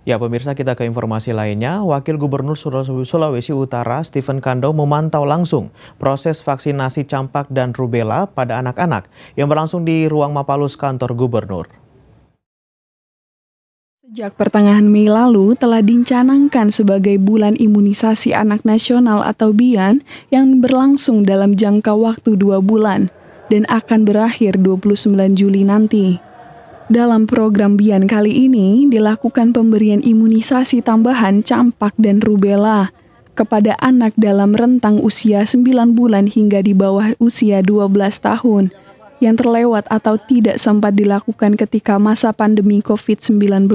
Ya pemirsa, kita ke informasi lainnya. Wakil Gubernur Sulawesi Utara Stephen Kando memantau langsung proses vaksinasi campak dan rubella pada anak-anak yang berlangsung di ruang Mapalus kantor gubernur. Sejak pertengahan Mei lalu telah dicanangkan sebagai bulan imunisasi anak nasional atau BIAN yang berlangsung dalam jangka waktu 2 bulan dan akan berakhir 29 Juli nanti. Dalam program BIAN kali ini dilakukan pemberian imunisasi tambahan campak dan rubella kepada anak dalam rentang usia 9 bulan hingga di bawah usia 12 tahun yang terlewat atau tidak sempat dilakukan ketika masa pandemi COVID-19.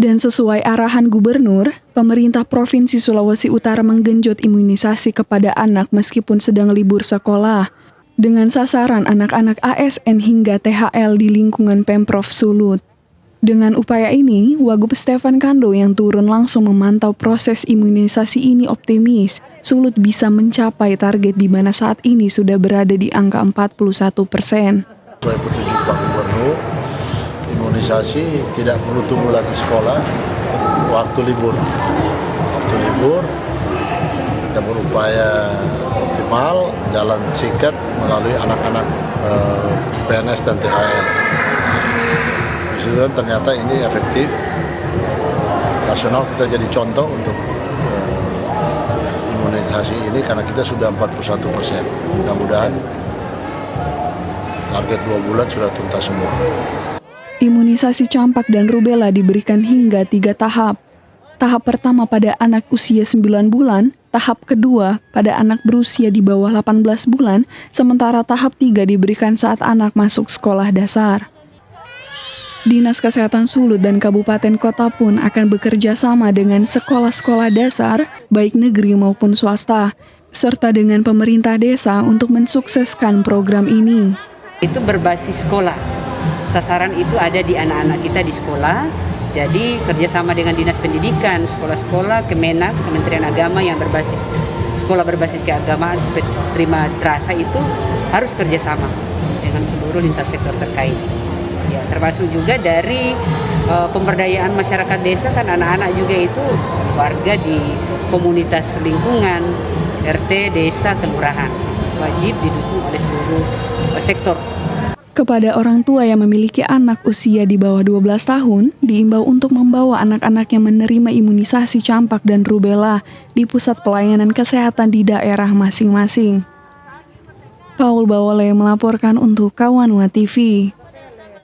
Dan sesuai arahan gubernur, pemerintah Provinsi Sulawesi Utara menggenjot imunisasi kepada anak meskipun sedang libur sekolah, dengan sasaran anak-anak ASN hingga THL di lingkungan Pemprov Sulut. Dengan upaya ini, Wagub Stephen Kando yang turun langsung memantau proses imunisasi ini optimis, Sulut bisa mencapai target di mana saat ini sudah berada di angka 41%. Sesuai petunjuk Pak Gubernur, imunisasi tidak perlu tunggu lagi sekolah, waktu libur. Waktu libur, kita berupaya optimal, jalan singkat melalui anak-anak PNS dan THL. Disitu ternyata ini efektif, nasional kita jadi contoh untuk imunisasi ini karena kita sudah 41%. Mudah-mudahan target 2 bulan sudah tuntas semua. Imunisasi campak dan rubella diberikan hingga 3 tahap. Tahap pertama pada anak usia 9 bulan, tahap kedua pada anak berusia di bawah 18 bulan, sementara tahap 3 diberikan saat anak masuk sekolah dasar. Dinas Kesehatan Sulut dan Kabupaten Kota pun akan bekerja sama dengan sekolah-sekolah dasar, baik negeri maupun swasta, serta dengan pemerintah desa untuk mensukseskan program ini. Itu berbasis sekolah. Sasaran itu ada di anak-anak kita di sekolah. Jadi kerjasama dengan Dinas Pendidikan, sekolah-sekolah, Kemenak, Kementerian Agama yang berbasis sekolah berbasis keagamaan seperti Prima Trasa itu harus kerjasama dengan seluruh lintas sektor terkait. Ya, termasuk juga dari pemberdayaan masyarakat desa, kan anak-anak juga itu warga di komunitas lingkungan, RT, desa, kelurahan. Wajib didukung oleh seluruh sektor. Kepada orang tua yang memiliki anak usia di bawah 12 tahun, diimbau untuk membawa anak-anak yang menerima imunisasi campak dan rubella di pusat pelayanan kesehatan di daerah masing-masing. Paul Bawale melaporkan untuk Kawanwa TV.